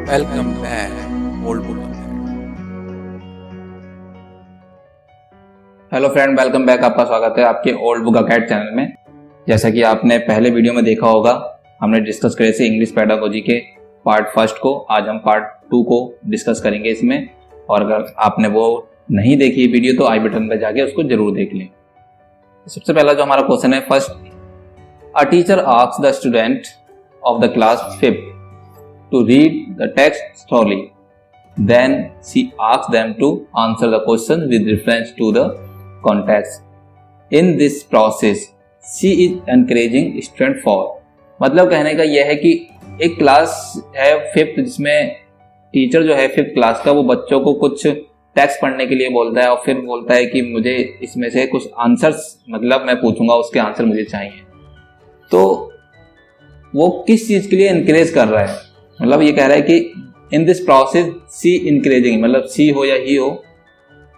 Welcome back, old book. Hello friend, welcome back. आपका स्वागत है आपके ओल्ड बुक अकेडमी चैनल में। जैसा कि आपने पहले वीडियो में देखा होगा, हमने डिस्कस करे थे इंग्लिश पेडागोजी के पार्ट फर्स्ट को। आज हम पार्ट 2 को डिस्कस करेंगे इसमें। और अगर आपने वो नहीं देखी वीडियो तो आई बटन पर जाके उसको जरूर देख लें। सबसे पहला जो हमारा क्वेश्चन है, first, a teacher asks the student of the class 5th to read the text thoroughly. Then she asks them to answer the question with reference to the context. In this process, she is encouraging student for. मतलब कहने का यह है कि एक class है 5th जिसमें teacher जो है 5th क्लास का वो बच्चों को कुछ टेक्स्ट पढ़ने के लिए बोलता है और फिर बोलता है कि मुझे इसमें से कुछ आंसर्स, मतलब मैं पूछूंगा उसके आंसर मुझे चाहिए। तो वो किस चीज के लिए इनकरेज कर रहा है? मतलब ये कह रहा है कि in this process see encouraging, मतलब सी हो या ही हो,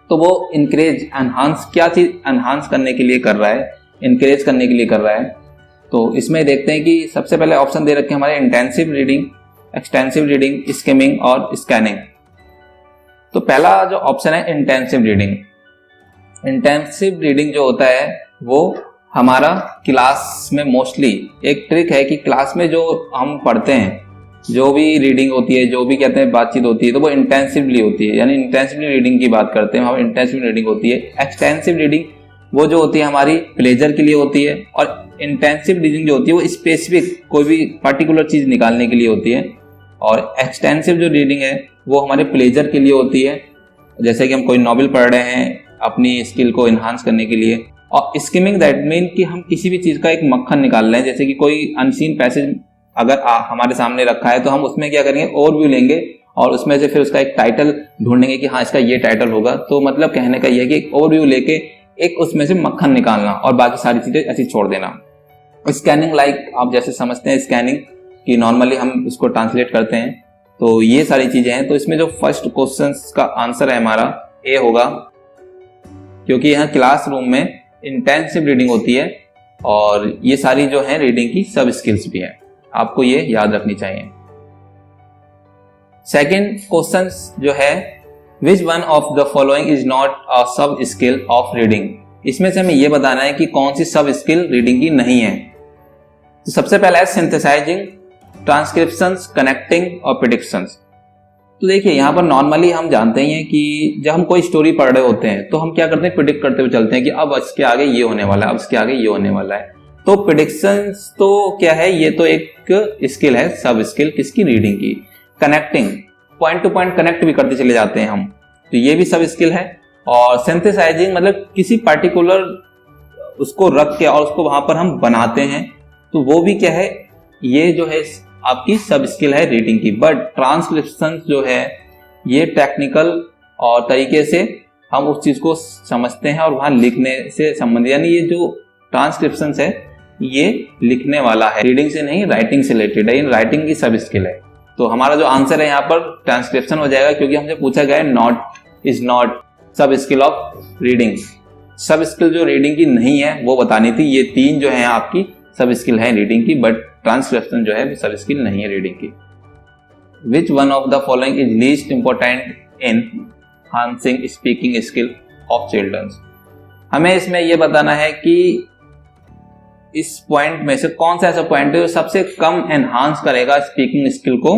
तो वो इनकरेज, एनहांस, क्या चीज एनहांस करने के लिए कर रहा है, इनकरेज करने के लिए कर रहा है। तो इसमें देखते हैं कि सबसे पहले ऑप्शन दे रखे हैं हमारे intensive reading, extensive reading, skimming और स्कैनिंग। तो पहला जो ऑप्शन है इंटेंसिव रीडिंग। इंटेंसिव रीडिंग जो होता है वो हमारा क्लास में मोस्टली एक ट्रिक है कि क्लास में जो हम पढ़ते हैं, जो भी रीडिंग होती है, जो भी कहते हैं बातचीत होती है, तो वो इंटेंसिवली होती है, यानी इंटेंसिवली रीडिंग की बात करते हैं हम, इंटेंसिव रीडिंग होती है। एक्सटेंसिव रीडिंग वो जो होती है हमारी प्लेजर के लिए होती है, और इंटेंसिव रीडिंग जो होती है वो स्पेसिफिक कोई भी पर्टिकुलर चीज निकालने के लिए होती है। और एक्सटेंसिव जो रीडिंग है वो हमारे प्लेजर के लिए होती है, जैसे कि हम कोई नॉवेल पढ़ रहे हैं अपनी स्किल को इन्हांस करने के लिए। और स्किमिंग दैट मीन कि हम किसी भी चीज का एक मक्खन निकाल रहे हैं, जैसे कि कोई अनसीन पैसेज अगर हमारे सामने रखा है तो हम उसमें क्या करेंगे, ओवरव्यू लेंगे और उसमें से फिर उसका एक टाइटल ढूंढेंगे कि हाँ इसका ये टाइटल होगा। तो मतलब कहने का ये है कि एक ओवरव्यू लेके एक उसमें से मक्खन निकालना और बाकी सारी चीजें ऐसी छोड़ देना। स्कैनिंग, लाइक आप जैसे समझते हैं स्कैनिंग कि नॉर्मली हम उसको ट्रांसलेट करते हैं, तो ये सारी चीजें हैं। तो इसमें जो फर्स्ट क्वेश्चन का आंसर है हमारा ए होगा, क्योंकि यहाँ क्लासरूम में इंटेंसिव रीडिंग होती है और ये सारी जो है रीडिंग की सब स्किल्स भी है, आपको ये याद रखनी चाहिए। सेकंड क्वेश्चन जो है, which one of the following is not a सब स्किल ऑफ रीडिंग। इसमें से हमें ये बताना है कि कौन सी सब स्किल रीडिंग की नहीं है। तो सबसे पहला है सिंथेसाइजिंग, ट्रांसक्रिप्शंस, कनेक्टिंग और प्रेडिक्शंस। तो देखिए यहाँ पर नॉर्मली हम जानते ही हैं कि जब हम कोई स्टोरी पढ़ रहे होते हैं तो हम क्या करते हैं, प्रिडिक्ट करते हुए चलते हैं कि अब इसके आगे ये होने वाला है, अब इसके आगे ये होने वाला है। तो प्रेडिक्शंस तो क्या है, ये तो एक स्किल है, सब स्किल किसकी, रीडिंग की। Connecting, point two point connect भी करते चले जाते हैं हम, तो ये भी सब स्किल है। और सिंथेसाइजिंग मतलब किसी पार्टिकुलर उसको रख के और उसको वहां पर हम बनाते हैं, तो वो भी क्या है, ये जो है आपकी सब स्किल है रीडिंग की। बट ट्रांसक्रिप्शन जो है ये टेक्निकल और तरीके से हम उस चीज को समझते हैं और वहां लिखने से संबंधित, यानी ये जो ट्रांसक्रिप्शन है ये लिखने वाला है, रीडिंग से नहीं, राइटिंग से रिलेटेड है, राइटिंग की सब स्किल है। तो हमारा जो आंसर है यहाँ पर ट्रांसक्रिप्शन हो जाएगा, क्योंकि हमसे पूछा गया है नॉट, इज नॉट सब स्किल ऑफ रीडिंग। सब स्किल जो रीडिंग की नहीं है वो बतानी थी। ये 3 जो है आपकी सब स्किल है रीडिंग की, बट ट्रांसक्रिप्शन जो है सब स्किल नहीं है रीडिंग की। Which one of the following is least important in enhancing speaking skill of children. हमें इसमें यह बताना है कि इस पॉइंट में से कौन सा ऐसा पॉइंट है जो सबसे कम एनहांस करेगा स्पीकिंग स्किल को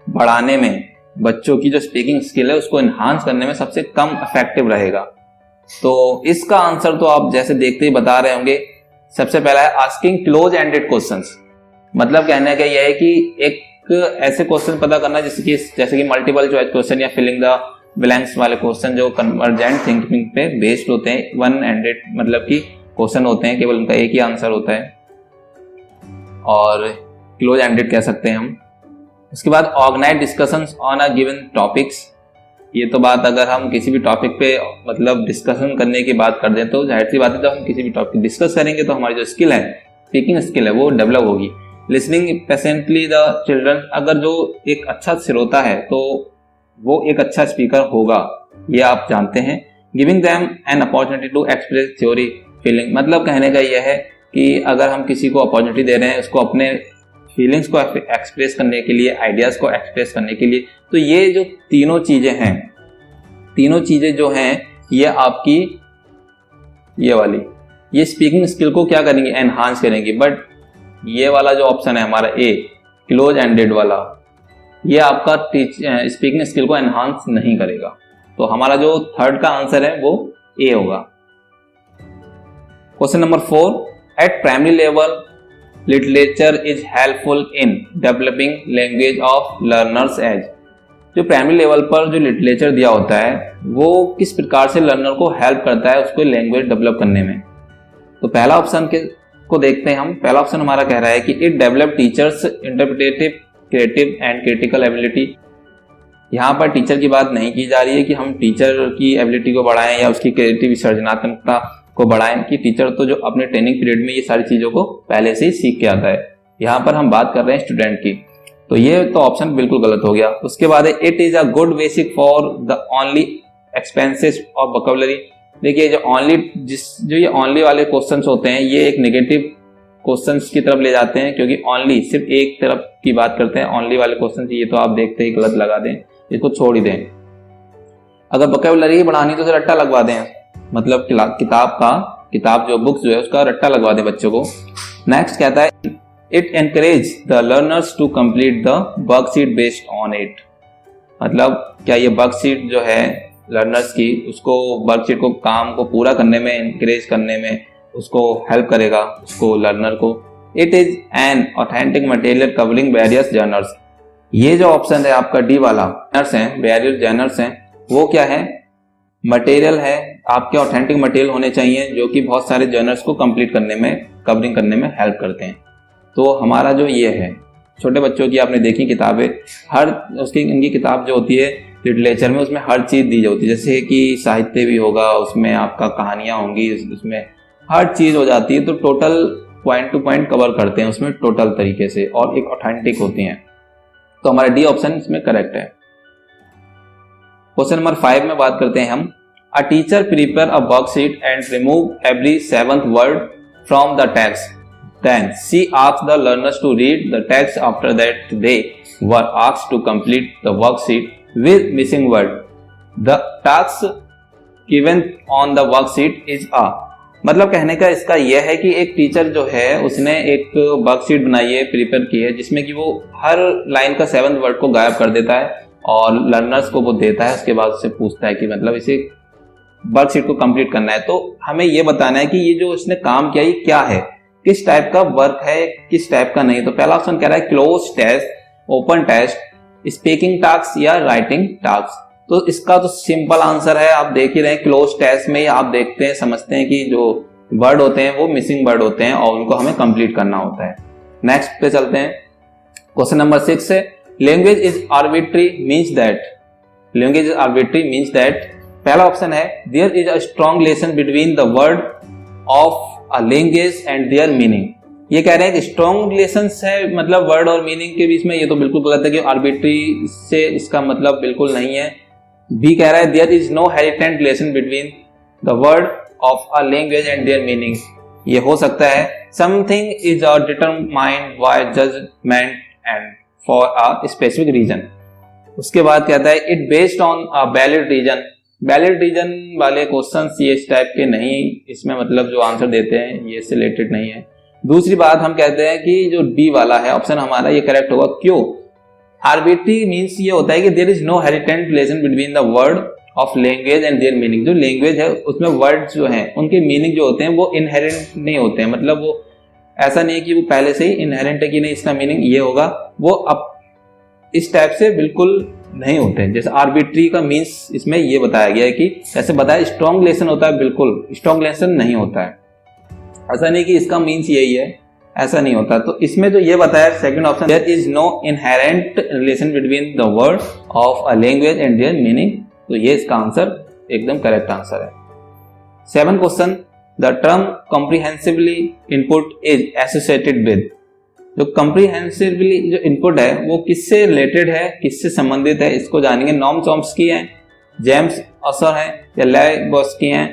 बढ़ाने में, बच्चों की जो स्पीकिंग स्किल है उसको एनहांस करने में सबसे कम इफेक्टिव रहेगा। तो इसका आंसर तो आप जैसे देखते ही बता रहे होंगे, सबसे पहला है आस्किंग क्लोज एंडेड क्वेश्चंस। मतलब कहने का यह है कि एक ऐसे क्वेश्चन पता करना जैसे कि मल्टीपल चॉइस क्वेश्चन या फिलिंग द ब्लैंक्स वाले क्वेश्चन जो कन्वर्जेंट थिंकिंग पे बेस्ड होते हैं, वन एंडेड मतलब कि क्वेश्चन होते हैं, केवल उनका एक ही आंसर होता है, और क्लोज एंडेड कह सकते हैं हम। उसके बाद organize discussions on a given topics. ये तो बात अगर हम किसी भी टॉपिक पे मतलब डिस्कशन करने की बात कर दें तो जाहिर सी बात है, जब हम किसी भी टॉपिक डिस्कस करेंगे तो हमारी जो स्किल है, स्पीकिंग स्किल है, वो डेवलप होगी। लिसनिंग पेशेंटली द चिल्ड्रन, अगर जो एक अच्छा श्रोता है तो वो एक अच्छा स्पीकर होगा, ये आप जानते हैं। Giving them an opportunity to express theory feeling, मतलब कहने का यह है कि अगर हम किसी को अपॉर्चुनिटी दे रहे हैं उसको अपने फीलिंग्स को एक्सप्रेस करने के लिए, आइडियाज को एक्सप्रेस करने के लिए। तो ये जो तीनों चीजें जो हैं ये आपकी ये वाली ये स्पीकिंग स्किल को क्या करेंगे, एनहांस करेंगे। बट ये वाला जो ऑप्शन है हमारा ए, क्लोज एंडेड वाला, ये आपका स्पीकिंग स्किल को एनहांस नहीं करेगा। तो हमारा जो थर्ड का आंसर है वो ए होगा। Question number 4, at primary level literature is helpful in developing language of learners age. जो प्राइमरी लेवल पर जो लिटरेचर दिया होता है वो किस प्रकार से लर्नर को हेल्प करता है उसको लैंग्वेज डेवलप करने में। तो पहला ऑप्शन को देखते हैं हम। पहला ऑप्शन हमारा कह रहा है कि it develop teachers interpretative, creative and critical ability. यहाँ पर टीचर की बात नहीं की जा रही है कि हम टीचर की एबिलिटी को बढ़ाएं या उसकी क्रिएटिव सृजनात्मकता को बढ़ाएं, कि टीचर तो जो अपने ट्रेनिंग पीरियड में ये सारी चीजों को पहले से ही सीख के आता है। यहाँ पर हम बात कर रहे हैं स्टूडेंट की, तो ये तो ऑप्शन बिल्कुल गलत हो गया। उसके बाद it is a good basic for the only expenses of vocabulary. देखिए जो ये ओनली वाले क्वेश्चंस होते हैं ये एक नेगेटिव क्वेश्चंस की तरफ ले जाते हैं, क्योंकि ओनली सिर्फ एक तरफ की बात करते हैं। ओनली वाले क्वेश्चंस ये तो आप देखते ही गलत लगा दें, इसको छोड़ ही दें। अगर वोकैबुलरी बढ़ानी तो रट्टा लगवा दें, मतलब किताब जो बुक्स जो है उसका रट्टा लगवा दें बच्चों को। नेक्स्ट कहता है it encourage the learners to complete the worksheet based on it. मतलब क्या ये वर्कशीट जो है लर्नर्स की, उसको वर्कशीट को काम को पूरा करने में, एनकरेज करने में उसको हेल्प करेगा उसको लर्नर को। It is an authentic material covering various journals. ये जो ऑप्शन है आपका डी वाला, वेरियस जर्नल्स हैं, वो क्या है, मटेरियल है। आपके ऑथेंटिक मटेरियल होने चाहिए जो कि बहुत सारे जर्नल्स को कंप्लीट करने में, कवरिंग करने में हेल्प करते हैं। तो हमारा जो ये है, छोटे बच्चों की आपने देखी किताबें, हर उसकी इनकी किताब जो होती है लिटरेचर में, उसमें हर चीज़ दी जाती है। जैसे कि साहित्य भी होगा, उसमें आपका कहानियाँ होंगी, उसमें हर चीज़ हो जाती है। तो total point two point cover करते हैं उसमें टोटल तरीके से, और एक ऑथेंटिक होती हैं। तो हमारा डी ऑप्शन इसमें करेक्ट है। क्वेश्चन नंबर 5 में बात करते हैं हम। A teacher prepare a worksheet and remove every 7th word from the text, then she asked the learners to read the text. After that they were asked to complete the worksheet with missing word. The task given on the worksheet is a, मतलब कहने का इसका यह है कि एक teacher जो है उसने एक वर्कशीट बनाई है, प्रिपेयर की है, जिसमें कि वो हर लाइन का 7th वर्ड को गायब कर देता है और लर्नर्स को वो देता है। उसके बाद उससे पूछता है कि मतलब इसे वर्कशीट को कंप्लीट करना है। तो हमें ये बताना है कि ये जो उसने काम किया ये क्या है, किस टाइप का वर्क है, किस टाइप का नहीं। तो पहला ऑप्शन कह रहा है cloze test, open test, speaking task या राइटिंग टास्क। तो इसका तो सिंपल आंसर है, आप देख ही रहे हैं, क्लोज टेस्ट में आप देखते हैं, समझते हैं कि जो वर्ड होते हैं वो मिसिंग वर्ड होते हैं और उनको हमें कंप्लीट करना होता है। नेक्स्ट पे चलते हैं। क्वेश्चन नंबर 6 है language is arbitrary means that. Language is arbitrary means that, पहला ऑप्शन है there is a strong relation between the word of a language and their meaning. ये कह रहे हैं कि स्ट्रॉन्ग रिलेशंस है मतलब वर्ड और मीनिंग के बीच में, ये तो बिल्कुल गलत है कि आर्बिट्री से इसका मतलब बिल्कुल नहीं है। बी कह रहा है there is no inherent relation between the word of a language and their meaning. ये हो सकता है something is a determined by judgement and for a specific reason. उसके बाद कहता है it based on a valid reason. Valid reason वाले questions ये इस टाइप के नहीं, इसमें मतलब जो आंसर देते हैं ये इससे रिलेटेड नहीं है। दूसरी बात हम कहते हैं कि जो डी वाला है ऑप्शन हमारा ये करेक्ट होगा। क्यों? आर्बिट्री मीन्स ये होता है कि there is no inherent relation between the word of language and their meaning. जो लैंग्वेज है उसमें वर्ड्स जो हैं उनके मीनिंग जो होते हैं वो इनहेरेंट नहीं होते हैं, मतलब वो ऐसा नहीं है कि वो पहले से ही इनहेरेंट है कि नहीं इसका मीनिंग ये होगा, वो अब इस टाइप से बिल्कुल नहीं होते हैं। जैसे आर्बिट्री का मीन्स इसमें ये बताया गया है कि जैसे बताया स्ट्रॉन्ग रिलेशन होता है, बिल्कुल स्ट्रॉन्ग रिलेशन नहीं होता है। ऐसा नहीं कि इसका मीन्स यही है, ऐसा नहीं होता। तो इसमें जो ये बताया second option there is no inherent relation between the word of a language and their meaning, तो ये इसका आंसर एकदम करेक्ट आंसर है। 7 question the term comprehensively input is associated with. जो कॉम्प्रिहेंसिवली जो इनपुट है वो किससे रिलेटेड है, किससे संबंधित है, इसको जानेंगे। नॉम चॉम्स्की है, जेम्स असर है, या लेबोस्की है,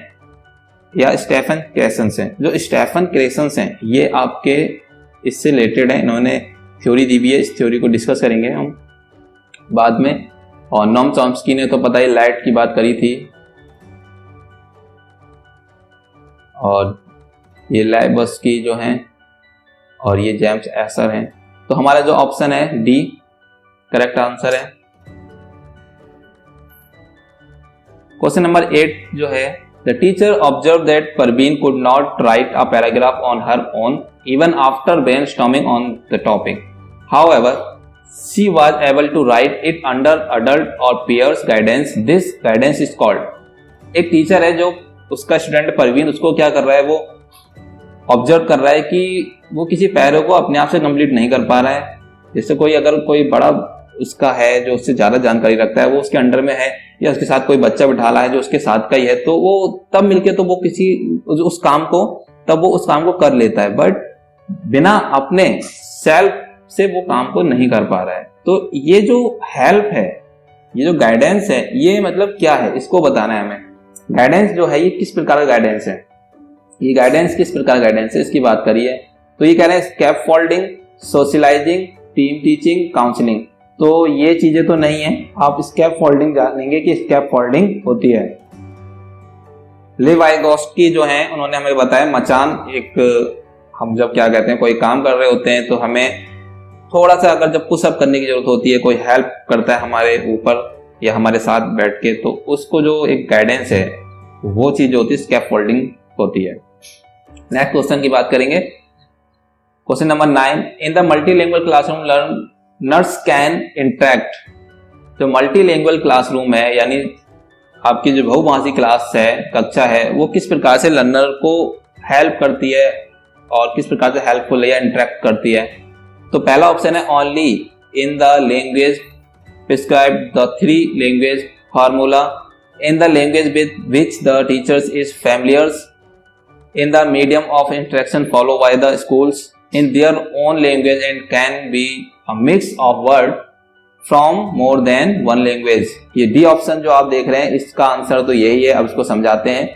या स्टेफन क्रेसन्स हैं। जो स्टेफन क्रेसन्स हैं ये आपके इससे रिलेटेड है, इन्होंने थ्योरी दी हुई है, इस थ्योरी को डिस्कस करेंगे हम बाद में। और नोम चॉम्स्की ने तो पता ही लाइट की बात करी थी, और ये लाइबस्की जो हैं और ये जेम्स एसर हैं। तो हमारा जो ऑप्शन है डी करेक्ट आंसर है। क्वेश्चन नंबर 8 जो है, the teacher observe that Parveen could not write a paragraph on her own even after brainstorming on the topic, however she was able to write it under adult और peers guidance, this guidance is called. एक teacher है जो उसका student Parveen उसको क्या कर रहा है, वो ऑब्जर्व कर रहा है कि वो किसी पैरे को अपने आप से कंप्लीट नहीं कर पा रहा है। जैसे कोई अगर कोई बड़ा उसका है जो उससे ज्यादा जानकारी रखता है, वो उसके अंडर में है, या उसके साथ कोई बच्चा बिठा रहा है जो उसके साथ का ही है, तो वो तब मिलके तो वो किसी उस काम को कर लेता है, बट बिना अपने सेल्फ से वो काम को नहीं कर पा रहा है। तो ये जो हेल्प है, ये जो गाइडेंस है, ये मतलब क्या है, इसको बताना है हमें। गाइडेंस जो है ये किस प्रकार का गाइडेंस है, ये गाइडेंस किस प्रकार गाइडेंस है, इसकी बात करिए। तो ये कह रहे हैं scaffolding, socialising, team teaching, counselling. तो ये चीजें तो नहीं है, आप स्कैप फोल्डिंग जानेंगे कि स्कैप फोल्डिंग होती है। लेवाइगोस्की जो है उन्होंने हमें बताया मचान, एक हम जब क्या कहते हैं कोई काम कर रहे होते हैं तो हमें थोड़ा सा अगर जब पुशअप करने की जरूरत होती है, कोई हेल्प करता है हमारे ऊपर या हमारे साथ बैठ के, तो उसको जो एक गाइडेंस है वो चीज होती है स्कैप फोल्डिंग होती है। नेक्स्ट क्वेश्चन की बात करेंगे, question number 9, in the multilingual classroom learners can interact. जो मल्टीलिंगुअल क्लासरूम है, यानी आपकी जो बहुभाषी क्लास है, कक्षा है, वो किस प्रकार से लर्नर को हेल्प करती है और किस प्रकार से हेल्पफुल या इंटरेक्ट करती है। तो पहला ऑप्शन है only in the language prescribed, the 3 language formula, in the language with which the teachers is familiar, in the medium of interaction followed by the schools in their own language and can be a mix of word from more than one language। ये D option जो आप देख रहे हैं इसका answer तो यही है। अब इसको समझाते हैं।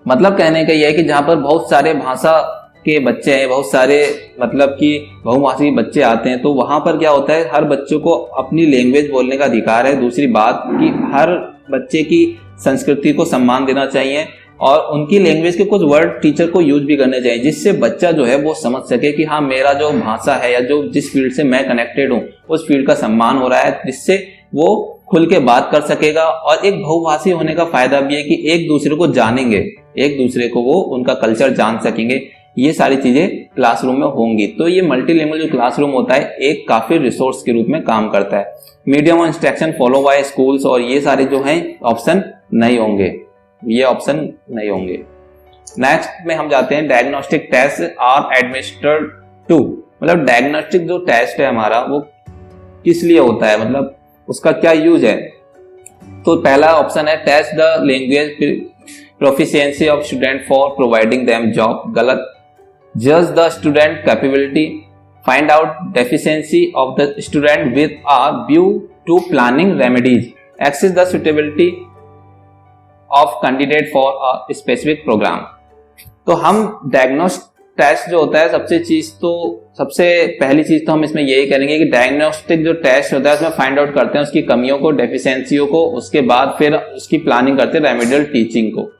मतलब कहने का यह है कि जहां पर बहुत सारे भाषा के बच्चे हैं, बहुत सारे मतलब कि बहुभाषी बच्चे आते हैं, तो वहां पर क्या होता है, हर बच्चों को अपनी लैंग्वेज बोलने का अधिकार है। दूसरी बात कि हर बच्चे की संस्कृति को सम्मान देना चाहिए और उनकी लैंग्वेज के कुछ वर्ड टीचर को यूज भी करने चाहिए, जिससे बच्चा जो है वो समझ सके कि हाँ मेरा जो भाषा है या जो जिस फील्ड से मैं कनेक्टेड हूँ उस फील्ड का सम्मान हो रहा है, जिससे वो खुल के बात कर सकेगा। और एक बहुभाषी होने का फायदा भी है कि एक दूसरे को जानेंगे, एक दूसरे को वो उनका कल्चर जान सकेंगे। ये सारी चीजें क्लासरूम में होंगी। तो ये मल्टीलिंगुअल जो क्लासरूम होता है एक काफी रिसोर्स के रूप में काम करता है। Medium of instruction follow by schools, और ये सारे जो हैं ऑप्शन नहीं होंगे, ये ऑप्शन नहीं होंगे। नेक्स्ट में हम जाते हैं, diagnostic test are administered to. मतलब डायग्नोस्टिक जो टेस्ट है हमारा वो किस लिए होता है, मतलब उसका क्या यूज है। तो पहला ऑप्शन है test the language proficiency of student for providing them job, गलत। जज the student capability, find out deficiency of the student with a view to planning remedies, access the suitability of candidate for a specific program. तो हम diagnostic test जो होता है सबसे पहली चीज तो हम इसमें यही करेंगे कि डायग्नोस्टिक जो टेस्ट होता है उसमें फाइंड आउट करते हैं उसकी कमियों को, डेफिशिएंसियों को, उसके बाद फिर उसकी प्लानिंग करते हैं रेमेडियल टीचिंग को।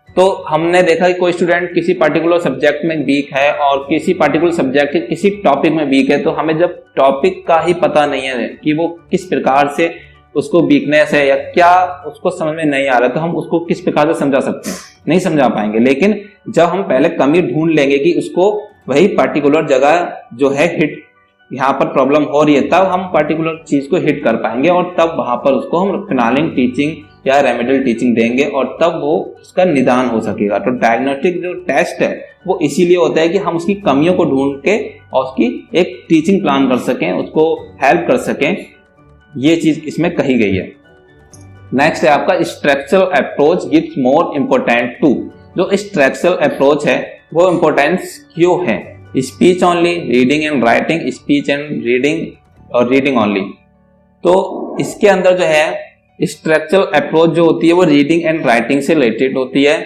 तो हमने देखा कि कोई स्टूडेंट किसी पर्टिकुलर सब्जेक्ट में वीक है और किसी पर्टिकुलर सब्जेक्ट के किसी टॉपिक में वीक है, तो हमें जब टॉपिक का ही पता नहीं है कि वो किस प्रकार से उसको वीकनेस है या क्या उसको समझ में नहीं आ रहा, तो हम उसको किस प्रकार से समझा सकते हैं, नहीं समझा पाएंगे। लेकिन जब हम पहले कमी ढूंढ लेंगे कि उसको वही पर्टिकुलर जगह जो है हिट, यहाँ पर प्रॉब्लम हो रही है, तब हम पर्टिकुलर चीज को हिट कर पाएंगे और तब वहां पर उसको हम प्लानिंग टीचिंग या रेमेडियल टीचिंग देंगे और तब वो उसका निदान हो सकेगा। तो डायग्नोस्टिक जो टेस्ट है वो इसीलिए होता है कि हम उसकी कमियों को ढूंढ के और उसकी एक टीचिंग प्लान कर सकें, उसको हेल्प कर सकें, ये चीज इसमें कही गई है। नेक्स्ट है आपका structural approach gives more important to. जो स्ट्रक्चरल अप्रोच है वो इम्पोर्टेंस क्यों है, speech only, reading and writing, speech and reading और रीडिंग ओनली। तो इसके अंदर जो है स्ट्रक्चरल अप्रोच जो होती है वो रीडिंग एंड राइटिंग से रिलेटेड होती है।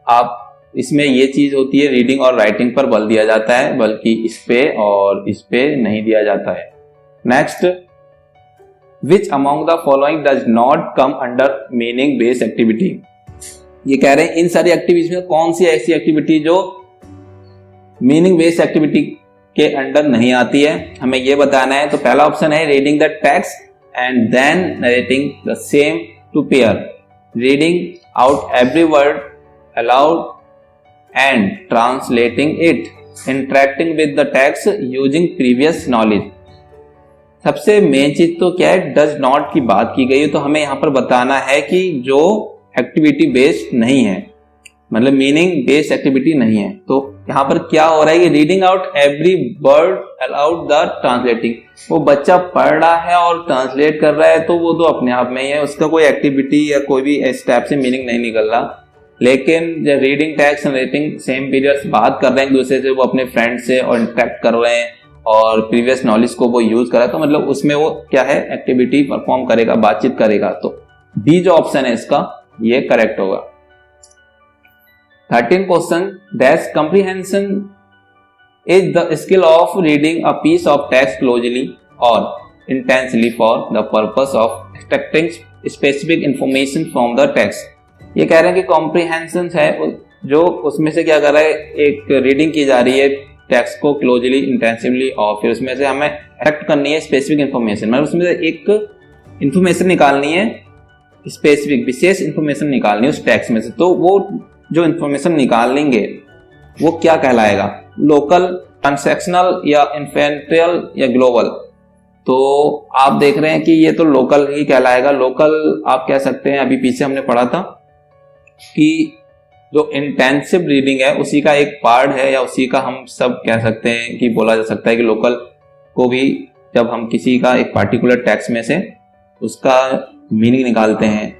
आप इसमें ये चीज होती है, रीडिंग और राइटिंग पर बल दिया जाता है, बल्कि इस पे और इस पे नहीं दिया जाता है। Next, which among the following does not come under meaning based activity. ये कह रहे हैं इन सारी एक्टिविटीज में कौन सी ऐसी एक्टिविटी जो मीनिंग बेस्ड एक्टिविटी के अंडर नहीं आती है, हमें ये बताना है। तो पहला ऑप्शन है reading the text and then narrating the same to pair, reading out every word aloud and translating it, interacting with the text using previous knowledge. सबसे मेन चीज तो क्या है, डज नॉट की बात की गई है, तो हमें यहां पर बताना है कि जो एक्टिविटी बेस्ड नहीं है, मतलब मीनिंग बेस्ड एक्टिविटी नहीं है। तो यहाँ पर क्या हो रहा है कि reading out every word allowed the translating, वो बच्चा पढ़ रहा है और ट्रांसलेट कर रहा है, तो वो तो अपने आप में ही है, उसका कोई एक्टिविटी या कोई भी इस टाइप से मीनिंग नहीं निकल रहा। लेकिन जब reading text and writing same periods बात कर रहे हैं एक दूसरे से, वो अपने फ्रेंड से और इंटरेक्ट कर रहे हैं और प्रीवियस नॉलेज को वो यूज कर रहा है, तो मतलब उसमें वो क्या है, एक्टिविटी परफॉर्म करेगा, बातचीत करेगा। तो बी जो ऑप्शन है इसका ये करेक्ट होगा। 13 question, that comprehension is the skill of reading a piece of text closely और intensely for the purpose of extracting specific information from the text. ये कह रहे हैं कि कॉम्प्रिहेंशन है जो उसमें से क्या कर रहा है, एक रीडिंग की जा रही है टेक्स्ट को क्लोजली इंटेंसिवली, और फिर उसमें से हमें एक्ट करनी है स्पेसिफिक इंफॉर्मेशन, मतलब उसमें से एक इंफॉर्मेशन निकालनी है, स्पेसिफिक विशेष इंफॉर्मेशन निकालनी है उस टेक्स्ट में से। तो वो जो इंफॉर्मेशन निकाल लेंगे वो क्या कहलाएगा, लोकल, ट्रांसैक्शनल या इन्फेंट्रियल या ग्लोबल। तो आप देख रहे हैं कि ये तो लोकल ही कहलाएगा। लोकल आप कह सकते हैं, अभी पीछे हमने पढ़ा था कि जो इंटेंसिव रीडिंग है उसी का एक पार्ट है, या उसी का हम सब कह सकते हैं कि बोला जा सकता है कि लोकल को भी जब हम किसी का एक पार्टिकुलर टेक्स्ट में से उसका मीनिंग निकालते हैं,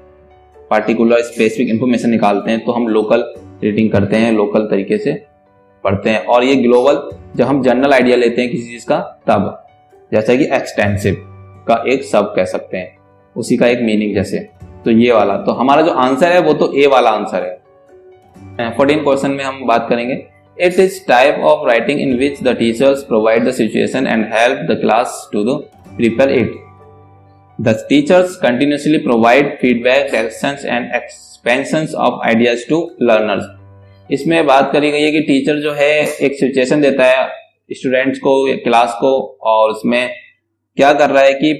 पार्टिकुलर स्पेसिफिक इंफॉर्मेशन निकालते हैं, तो हम लोकल रीडिंग करते हैं, लोकल तरीके से पढ़ते हैं। और ये ग्लोबल जब हम जनरल आइडिया लेते हैं किसी चीज का, तब जैसा कि एक्सटेंसिव का एक सब कह सकते हैं, उसी का एक मीनिंग जैसे। तो ये वाला, तो हमारा जो आंसर है वो तो ए वाला आंसर है। 14 क्वेश्चन में हम बात करेंगे, it is type of writing in which the teachers provide the situation and help the class to the prepare it. The teachers continuously provide feedback, corrections and expansions of ideas to learners। इसमें बात करी गई है कि teacher जो है एक situation देता है स्टूडेंट्स को, क्लास को, और उसमें क्या कर रहा है कि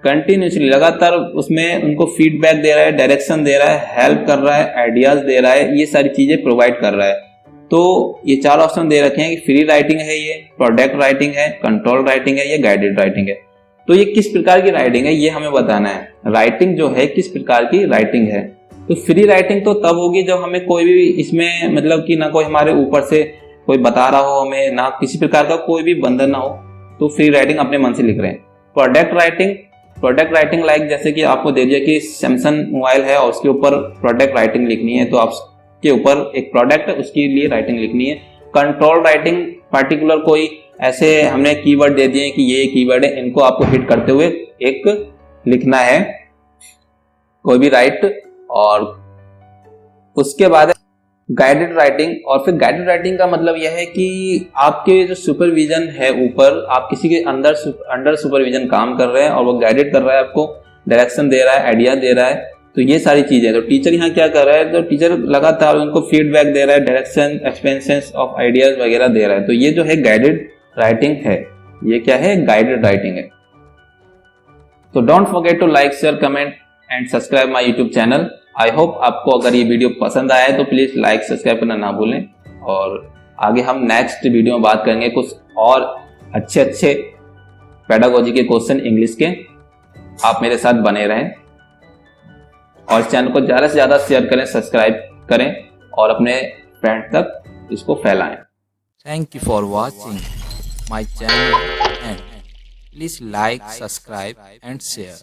कंटिन्यूसली लगातार उसमें उनको फीडबैक दे रहा है, डायरेक्शन दे रहा है, हेल्प कर रहा है, आइडियाज दे रहा है, ये सारी चीजें प्रोवाइड कर रहा है। तो ये चार ऑप्शन दे रखे हैं कि फ्री राइटिंग है, ये प्रोडक्ट राइटिंग है, कंट्रोल राइटिंग है, ये गाइडेड राइटिंग है। तो ये किस प्रकार की राइटिंग है ये हमें बताना है। राइटिंग जो है किस प्रकार की राइटिंग है, तो फ्री राइटिंग तो तब होगी जब हमें कोई भी इसमें मतलब कि ना कोई हमारे ऊपर से कोई बता रहा हो हमें, ना किसी प्रकार का कोई भी बंधन ना हो, तो फ्री राइटिंग अपने मन से लिख रहे हैं। प्रोडक्ट राइटिंग लाइक जैसे कि आपको दे दिया कि सैमसंग मोबाइल है और उसके ऊपर प्रोडक्ट राइटिंग लिखनी है, तो आपके ऊपर एक प्रोडक्ट है उसके लिए राइटिंग लिखनी है। कंट्रोल राइटिंग पार्टिकुलर कोई ऐसे हमने कीवर्ड दे दिए कि ये कीवर्ड है, इनको आपको हिट करते हुए एक लिखना है कोई भी राइट। और उसके बाद गाइडेड राइटिंग, और फिर गाइडेड राइटिंग का मतलब यह है कि आपके जो सुपरविजन है ऊपर, आप किसी के अंडर सुपरविजन काम कर रहे हैं और वो गाइडेड कर रहा है, आपको डायरेक्शन दे रहा है, आइडिया दे रहा है, तो ये सारी चीजें। तो टीचर यहाँ क्या कर रहा है, तो टीचर लगातार उनको फीडबैक दे रहा है, डायरेक्शन, एक्सपेंशन ऑफ आइडियाज वगैरह दे रहा है। तो ये जो है गाइडेड राइटिंग है, ये क्या है, गाइडेड राइटिंग है। तो don't forget to like, share, comment and subscribe my YouTube channel. I hope आपको अगर ये वीडियो पसंद आया है तो प्लीज लाइक, सब्सक्राइब करना ना भूलें। और आगे हम नेक्स्ट वीडियो में बात करेंगे कुछ और अच्छे पेडागोजी के क्वेश्चन इंग्लिश के। आप मेरे साथ बने रहें और इस चैनल को ज्यादा से ज्यादा शेयर करें, सब्सक्राइब करें और अपने फ्रेंड तक इसको फैलाएं। Thank you for watching my channel and please like, subscribe and share.